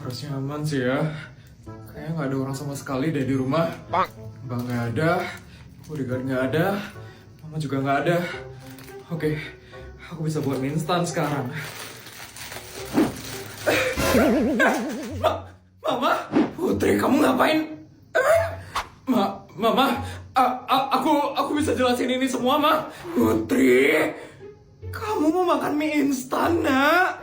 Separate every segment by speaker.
Speaker 1: Harusnya aman sih ya. Kayaknya nggak ada orang sama sekali deh di rumah. Bang nggak ada, bodyguard nggak ada, mama juga nggak ada. Oke, aku bisa buat mie instan sekarang. Mama, Putri, kamu ngapain? Mama, aku bisa jelasin ini semua, Ma. Putri, kamu mau makan mie instan, Nak?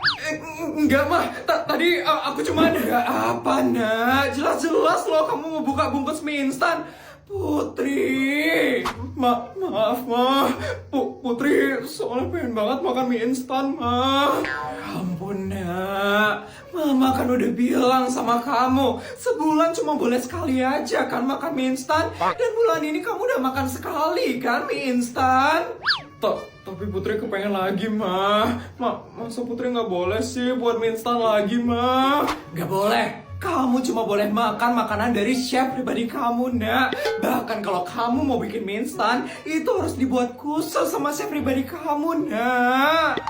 Speaker 1: Enggak, Ma. Tadi aku cuma ada apa, Nak? Jelas-jelas loh kamu mau buka bungkus mie instan. Putri, maaf, Ma. Putri, soalnya pengen banget makan mie instan, Ma. Ya ampun, Nak. Mama kan udah bilang sama kamu, sebulan cuma boleh sekali aja kan makan mie instan. Dan bulan ini kamu udah makan sekali kan mie instan. Tapi Putri kepengen lagi, Ma. Masa Putri nggak boleh sih buat mie instan lagi, Ma? Nggak boleh. Kamu cuma boleh makan makanan dari chef pribadi kamu, Nak. Bahkan kalau kamu mau bikin mie instan, itu harus dibuat khusus sama chef pribadi kamu, Nak.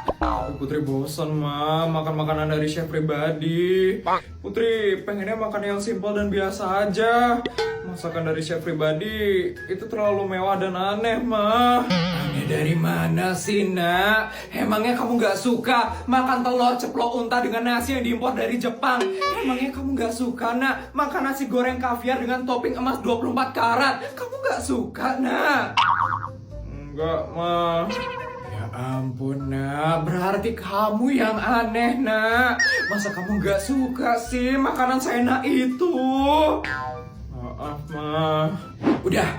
Speaker 1: Putri bosan, Ma, makan makanan dari chef pribadi. Putri pengennya makan yang simpel dan biasa aja. Masakan dari chef pribadi itu terlalu mewah dan aneh, Ma. Aneh dari mana sih, Nak? Emangnya kamu gak suka makan telur ceplok unta dengan nasi yang diimpor dari Jepang? Emangnya kamu gak suka, Nak, makan nasi goreng kaviar dengan topping emas 24 karat? Kamu gak suka, Nak? Enggak, Ma. Ya ampun, Nak. Berarti kamu yang aneh, Nak. Masa kamu gak suka sih makanan seenak itu? Maaf, Ma. Udah,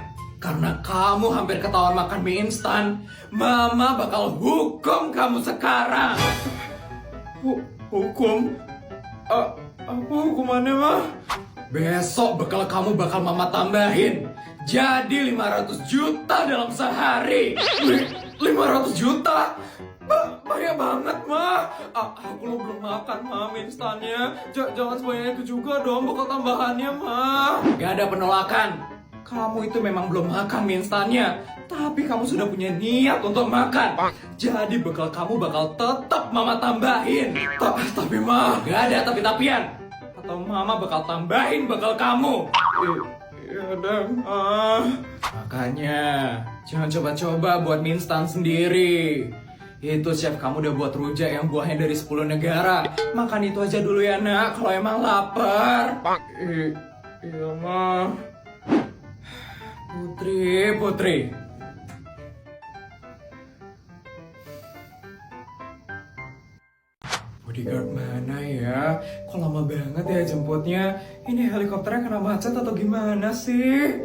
Speaker 1: karena kamu hampir ketahuan makan mie instan, Mama bakal hukum kamu sekarang. Hukum? Apa hukumannya, Ma? Besok bekal kamu bakal Mama tambahin. Jadi 500 juta dalam sehari. 500 juta? Banyak banget, Ma. Aku lo belum makan, Ma, mie instannya. Jangan sebanyak itu juga dong bekal tambahannya, Ma. Gak ada penolakan. Kamu itu memang belum makan mie instannya, tapi kamu sudah punya niat untuk makan. Jadi bekal kamu bakal tetap Mama tambahin. Tapi, Ma, gak ada tapi-tapian. Atau Mama bakal tambahin bekal kamu. Ya udah, Ma. Makanya jangan coba-coba buat mie instan sendiri. Itu chef kamu udah buat rujak yang buahnya dari 10 negara. Makan itu aja dulu ya, Nak, kalau emang lapar. Iya, Ma. Putri. Bodyguard mana ya? Kok lama banget ya jemputnya? Ini helikopternya kena macet atau gimana sih?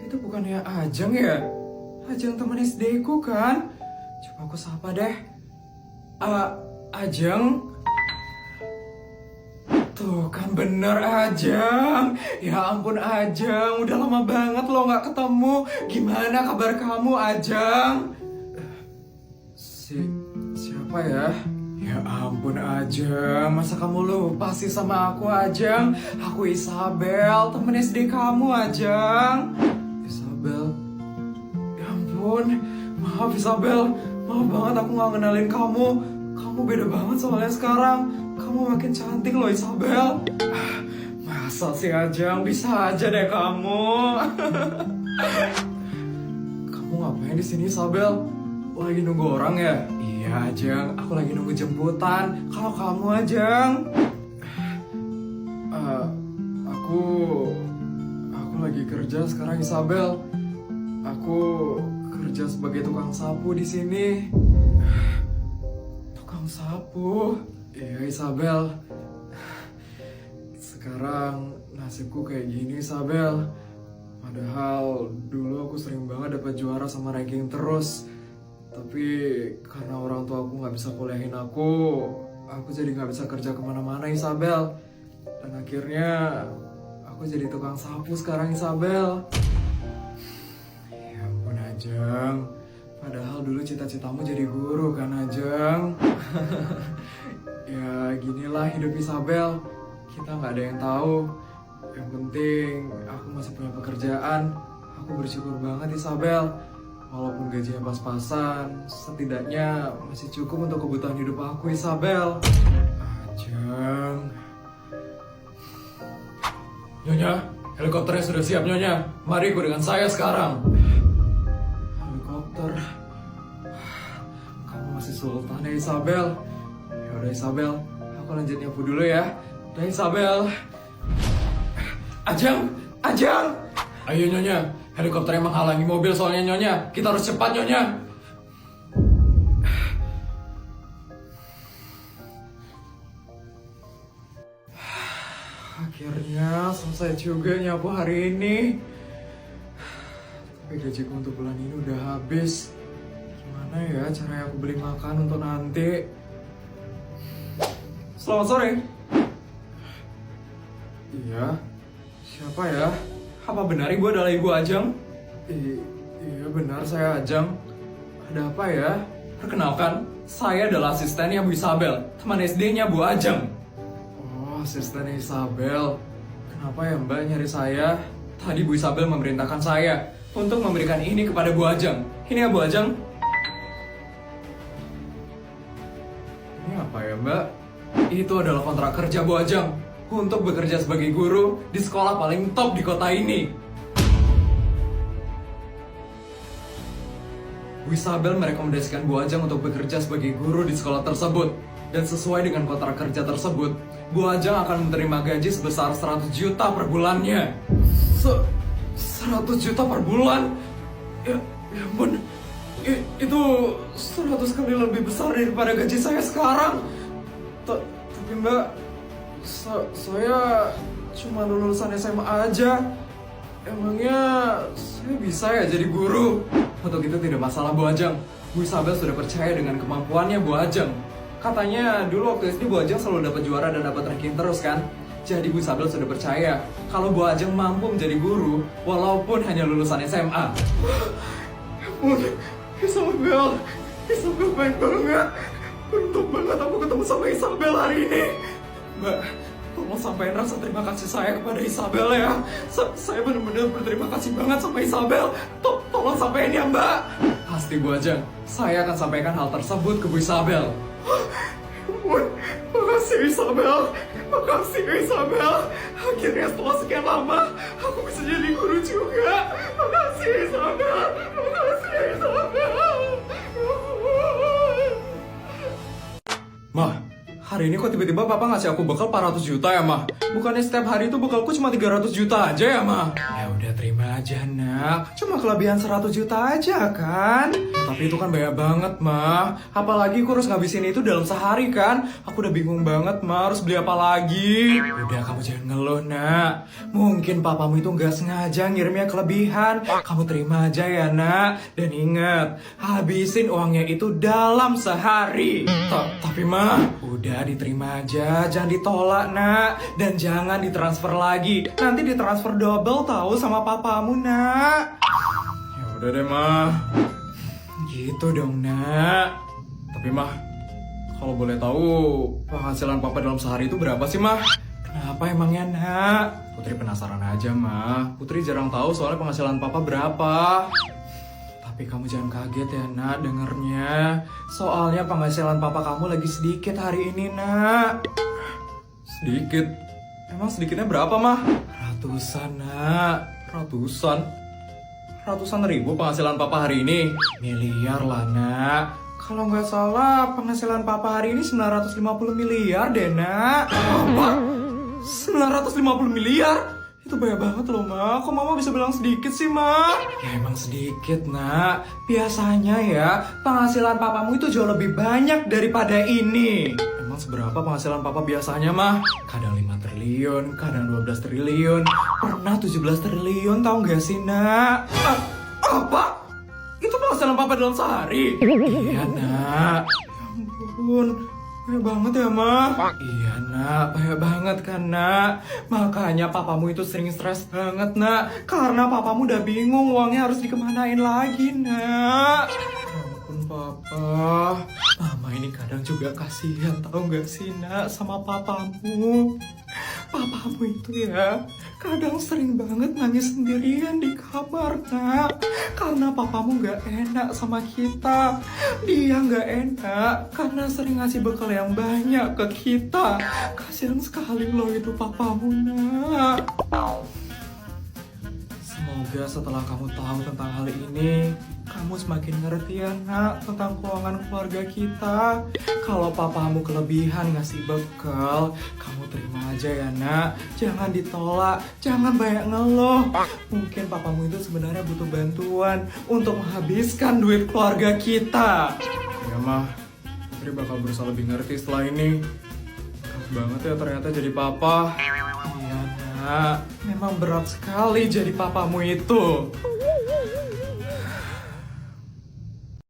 Speaker 1: Itu bukannya Ajeng ya? Ajeng temen SD ku kan? Coba aku sapa deh. Ajeng? Tuh kan bener, Ajeng. Ya ampun, Ajeng, udah lama banget lo gak ketemu. Gimana kabar kamu, Ajeng? Siapa ya? Ya ampun, Ajeng, masa kamu lupa sih sama aku, Ajeng? Aku Isabel, temen SD kamu, Ajeng. Isabel? Ya ampun, maaf Isabel. Maaf banget aku gak ngenalin kamu. Kamu beda banget soalnya sekarang. Kamu makin cantik loh, Isabel. Masa sih, Ajeng? Bisa aja deh kamu. Kamu ngapain di sini, Isabel? Lagi nunggu orang ya? Iya, Ajeng. Aku lagi nunggu jemputan. Kalau kamu, Ajeng? Aku lagi kerja sekarang, Isabel. Aku kerja sebagai tukang sapu di sini. Tukang sapu? Iya, Isabel. Sekarang nasibku kayak gini, Isabel. Padahal dulu aku sering banget dapat juara sama ranking terus. Tapi karena orang tua aku nggak bisa kuliahin aku jadi nggak bisa kerja kemana-mana, Isabel. Dan akhirnya aku jadi tukang sapu sekarang, Isabel. Ya ampun, Ajeng. Padahal dulu cita-citamu jadi guru kan, Ajeng? Ya ginilah hidup, Isabel. Kita nggak ada yang tahu. Yang penting aku masih punya pekerjaan. Aku bersyukur banget, Isabel. Walaupun gajinya pas-pasan, setidaknya masih cukup untuk kebutuhan hidup aku, Isabel. Ajeng. Nyonya, helikopternya sudah siap, Nyonya. Mari ikut dengan saya sekarang. Helikopter. Kamu masih sultan ya, Isabel. Yaudah, Isabel. Aku lanjut nyapu dulu ya. Udah, Isabel. Ajeng! Ajeng! Ayo, Nyonya. Helikopter yang menghalangi mobil soalnya, Nyonya. Kita harus cepat, Nyonya. Akhirnya selesai juga nyapu hari ini. Tapi gajiku untuk bulan ini udah habis. Gimana ya cara aku beli makan untuk nanti? Selamat sore. Iya. Siapa ya? Apa benar ibu adalah ibu Ajeng? Iya benar, saya Ajeng. Ada apa ya? Perkenalkan, saya adalah asistennya Bu Isabel, teman SD-nya Bu Ajeng. Oh, asistennya Isabel. Kenapa ya Mbak nyari saya? Tadi Bu Isabel memerintahkan saya untuk memberikan ini kepada Bu Ajeng. Ini ya Bu Ajeng. Ini apa ya Mbak? Itu adalah kontrak kerja Bu Ajeng untuk bekerja sebagai guru di sekolah paling top di kota ini. Bu Isabel merekomendasikan Bu Ajeng untuk bekerja sebagai guru di sekolah tersebut. Dan sesuai dengan kontrak kerja tersebut, Bu Ajeng akan menerima gaji sebesar 100 juta per bulannya. 100 juta per bulan? Ya ampun, itu 100 kali lebih besar daripada gaji saya sekarang. Tapi Mbak, saya cuma lulusan SMA aja. Emangnya saya bisa ya jadi guru? Untuk itu tidak masalah Bu Ajeng. Bu Isabel sudah percaya dengan kemampuannya Bu Ajeng. Katanya dulu waktu SD Bu Ajeng selalu dapat juara dan dapat ranking terus kan? Jadi Bu Isabel sudah percaya kalau Bu Ajeng mampu menjadi guru walaupun hanya lulusan SMA. Isabel baik banget. Beruntung banget aku ketemu sama Isabel hari ini. Mbak, tolong sampaikan rasa terima kasih saya kepada Isabel ya. Saya benar-benar berterima kasih banget sama Isabel. Tolong sampaikan ya Mbak. Pasti Bu Ajeng, saya akan sampaikan hal tersebut ke Bu Isabel. Makasih Isabel. Makasih Isabel. Akhirnya setelah sekian lama aku bisa jadi guru juga. Makasih Isabel. Makasih Isabel. Mah, hari ini kok tiba-tiba papa ngasih aku bekal 400 juta ya, Mah? Bukannya setiap hari itu bekalku cuma 300 juta aja ya, Mah? Ya udah terima aja, Nak. Cuma kelebihan 100 juta aja, kan? Ya, tapi itu kan banyak banget, Mah. Apalagi aku harus ngabisin itu dalam sehari, kan? Aku udah bingung banget, Mah. Harus beli apa lagi? Udah, kamu jangan ngeluh, Nak. Mungkin papamu itu nggak sengaja ngirimnya kelebihan. Kamu terima aja ya, Nak. Dan ingat, habisin uangnya itu dalam sehari. Tapi, Mah, udah diterima aja, jangan ditolak Nak. Dan jangan ditransfer lagi. Nanti ditransfer double tahu sama papamu Nak. Ya udah deh Mah. Gitu dong Nak. Tapi Mah, kalau boleh tahu penghasilan papa dalam sehari itu berapa sih Mah? Kenapa emangnya Nak? Putri penasaran aja Mah. Putri jarang tahu soalnya penghasilan papa berapa. Tapi kamu jangan kaget ya Nak dengernya. Soalnya penghasilan papa kamu lagi sedikit hari ini Nak. Sedikit? Emang sedikitnya berapa Mah? Ratusan Nak. Ratusan ribu penghasilan papa hari ini? Miliar lah Nak. Kalau nggak salah penghasilan papa hari ini 950 miliar deh Nak. Apa? 950 miliar? Itu banyak banget loh, Ma. Kok Mama bisa bilang sedikit sih, Ma? Ya emang sedikit, Nak. Biasanya ya, penghasilan papamu itu jauh lebih banyak daripada ini. Emang seberapa penghasilan papa biasanya, Ma? Kadang 5 triliun, kadang 12 triliun. Pernah 17 triliun, tau gak sih, Nak? Apa? Itu penghasilan papa dalam sehari? Iya, Nak. Ya ampun. Banyak banget ya, Ma? Iya, Nak. Banyak banget kan, Nak? Makanya papamu itu sering stres banget, Nak. Karena papamu udah bingung uangnya harus dikemanain lagi, Nak. Ya ampun, Papa. Mama ini kadang juga kasihan, tahu gak sih, Nak, sama papamu. papamu itu ya kadang sering banget nangis sendirian di kamar, Nak. Karena papamu gak enak sama kita. Dia gak enak karena sering ngasih bekal yang banyak ke kita. Kasihan sekali loh itu papamu, Nak. Semoga setelah kamu tahu tentang hal ini, kamu semakin ngerti ya, Nak, tentang keuangan keluarga kita. Kalau papamu kelebihan ngasih bekal, kamu terima aja ya, Nak. Jangan ditolak, jangan banyak ngeluh. Mungkin papamu itu sebenarnya butuh bantuan untuk menghabiskan duit keluarga kita. Ya, Mah. Putri bakal berusaha lebih ngerti setelah ini. Berat banget ya ternyata jadi papa. Iya, Nak. Memang berat sekali jadi papamu itu.